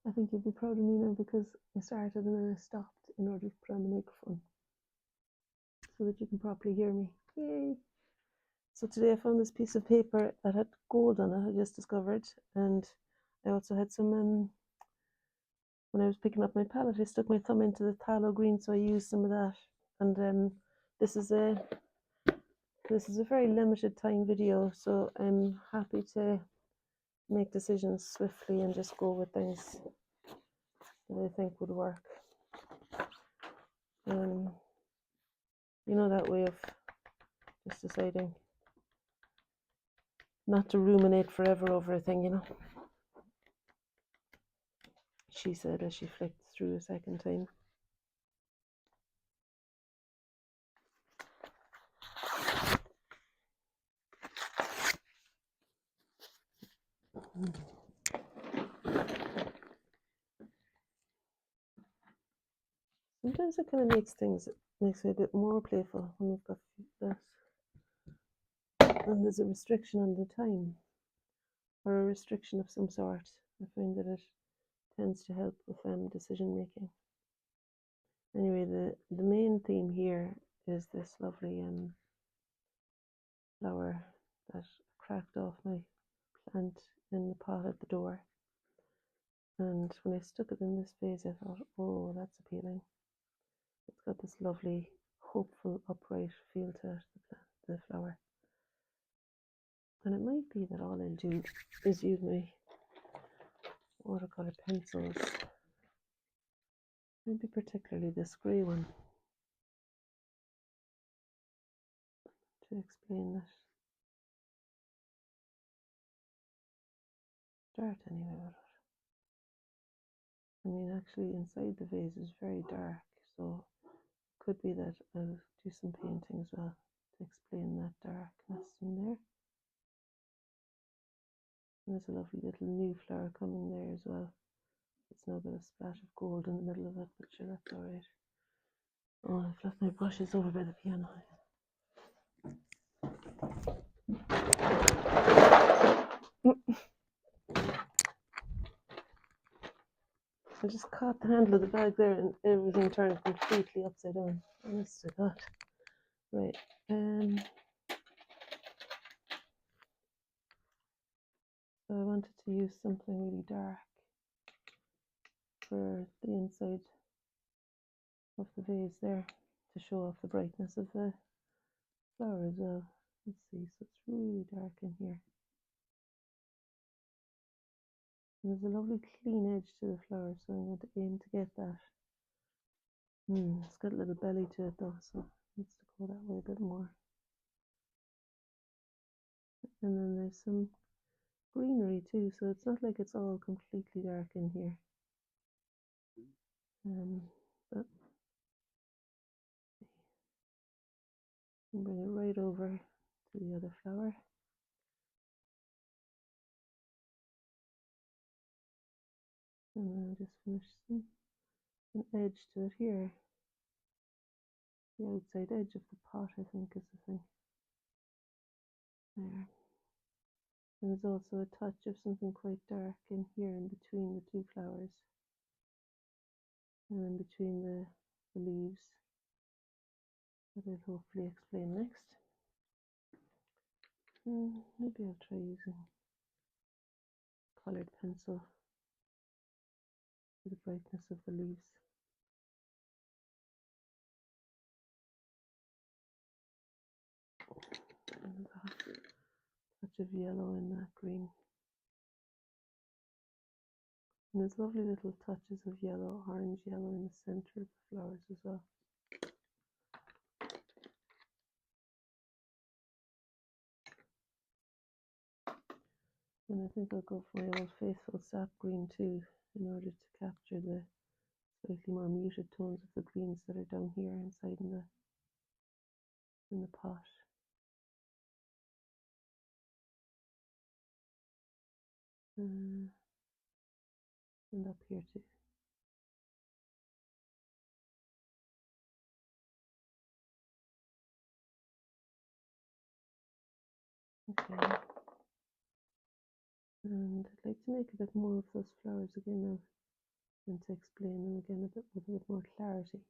I think you'll be proud of me now because I started and then I stopped in order to put on the microphone so that you can properly hear me. Yay! So today I found this piece of paper that had gold on it, I just discovered, and I also had some, when I was picking up my palette, I stuck my thumb into the phthalo green, so I used some of that. And this is a very limited time video, so I'm happy to make decisions swiftly and just go with things that I think would work. You know, that way of just deciding not to ruminate forever over a thing, you know. She said as she flicked through a second time. Sometimes it kind of makes me a bit more playful when we've got that. And there's a restriction on the time, or a restriction of some sort. I find that it tends to help with decision making. Anyway, the main theme here is this lovely flower that cracked off my plant in the pot at the door. And when I stuck it in this vase, I thought, oh, that's appealing. It's got this lovely, hopeful, upright feel to it, the flower. And it might be that all I'll do is use my watercolor pencils, maybe particularly this grey one, to explain that. Start anyway with it. I mean, actually, inside the vase is very dark, so it could be that I'll do some painting as well to explain that darkness in there. And there's a lovely little new flower coming there as well. It's now got a splash of gold in the middle of it, but sure, that's alright. Oh, I've left my brushes over by the piano. I just caught the handle of the bag there and everything turned completely upside down. Honest to God. Right. So I wanted to use something really dark for the inside of the vase there to show off the brightness of the flower as well. Let's see, so it's really dark in here. And there's a lovely clean edge to the flower, so I'm going to aim to get that. It's got a little belly to it though, so it needs to go that way a bit more. And then there's some greenery too, so it's not like it's all completely dark in here. But I'll bring it right over to the other flower. And then I'll just finish an edge to it here. The outside edge of the pot, I think, is the thing. There. And there's also a touch of something quite dark in here in between the two flowers. And in between the leaves. That I'll hopefully explain next. Maybe I'll try using coloured pencil for the brightness of the leaves. And a touch of yellow in that green. And there's lovely little touches of yellow, orange yellow in the centre of the flowers as well. And I think I'll go for my old faithful sap green too, in order to capture the slightly more muted tones of the greens that are down here inside in the pot. And up here too. Okay. And I'd like to make a bit more of those flowers again now. and to explain them again with a bit more clarity.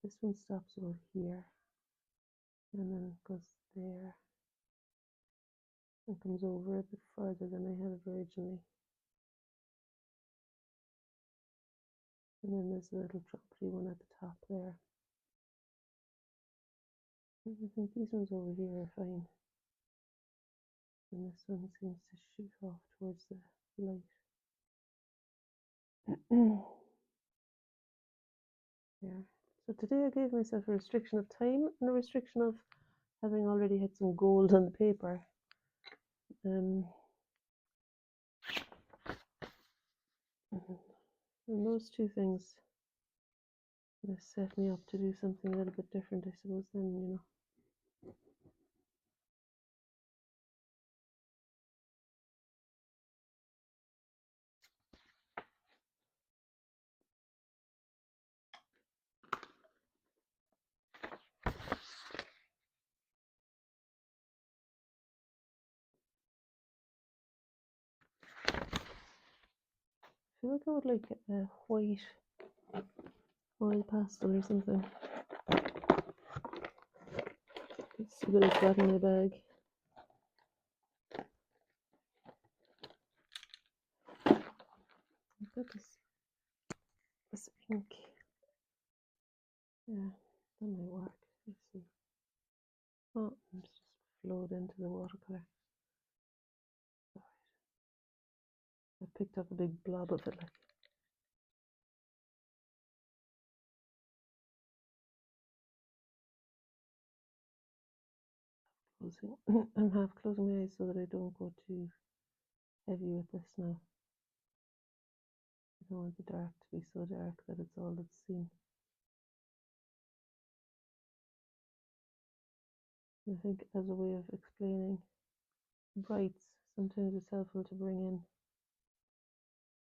This one stops over here and then goes there and comes over a bit further than I had it originally. And then there's a little trumpety one at the top there. And I think these ones over here are fine. And this one seems to shoot off towards the light. Yeah. So today I gave myself a restriction of time and a restriction of having already had some gold on the paper. And those two things set me up to do something a little bit different, I suppose, then, you know. I feel like I would like a white oil pastel or something. Let's see what I've got in my bag. I've got this pink. Yeah, that might work. Let's see. Oh, it's just flowed into the watercolor. I picked up a big blob of it, like. I'm half closing my eyes so that I don't go too heavy with this now. I don't want the dark to be so dark that it's all that's seen. I think as a way of explaining brights, sometimes it's helpful to bring in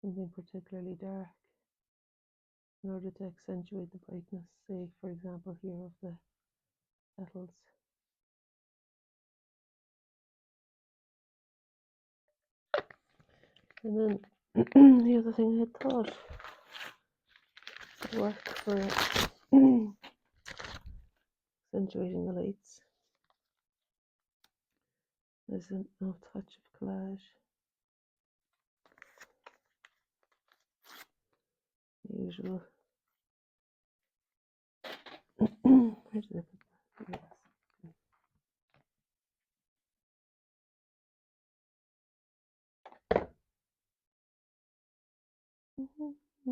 something particularly dark in order to accentuate the brightness, say for example here of the petals. And then the other thing I had thought would work for accentuating the lights is a touch of collage. The usual. Where did I put that? Yes. I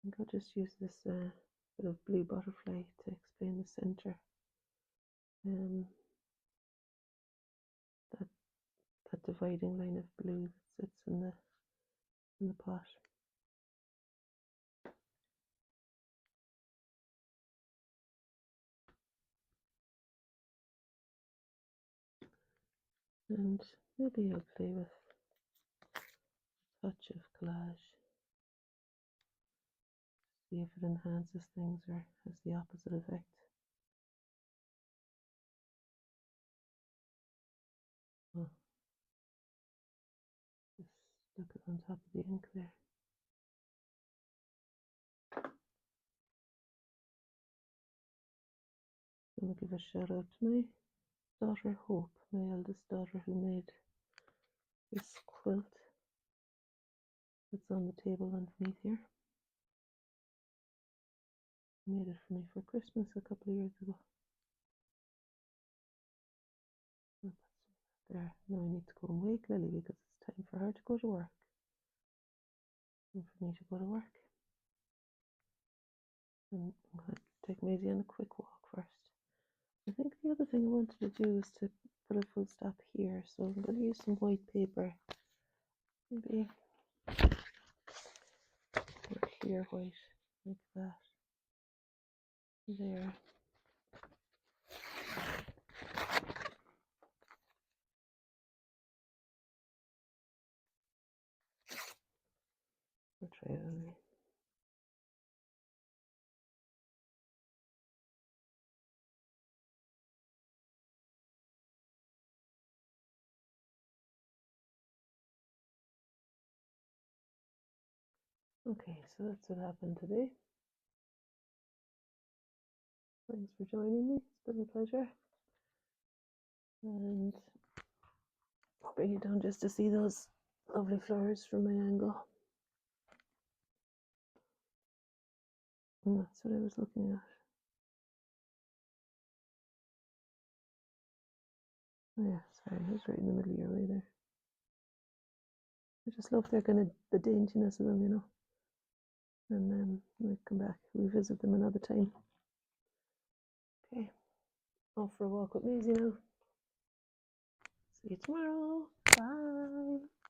think I'll just use this bit of blue butterfly to explain the center. That dividing line of blue that sits in the pot. And maybe I'll play with a touch of collage. See if it enhances things or has the opposite effect. Oh, just stuck it on top of the ink there. I'm going to give a shout out to my daughter Hope, my eldest daughter, who made this quilt that's on the table underneath here. She made it for me for Christmas a couple of years ago. There. Now I need to go and wake Lily because it's time for her to go to work and for me to go to work. And I'm going to take Maisie on a quick walk first. I think the other thing I wanted to do is to put a full stop here, so I'm going to use some white paper, maybe clear white like that. There. I'll try it anyway. Okay, so that's what happened today. Thanks for joining me. It's been a pleasure. And I'll bring you down just to see those lovely flowers from my angle. And that's what I was looking at. Oh yeah, sorry, I was right in the middle of your way there. I just love their kind of the daintiness of them, you know. And then we come back, revisit them another time. Okay, off for a walk with Maisie now. See you tomorrow. Bye.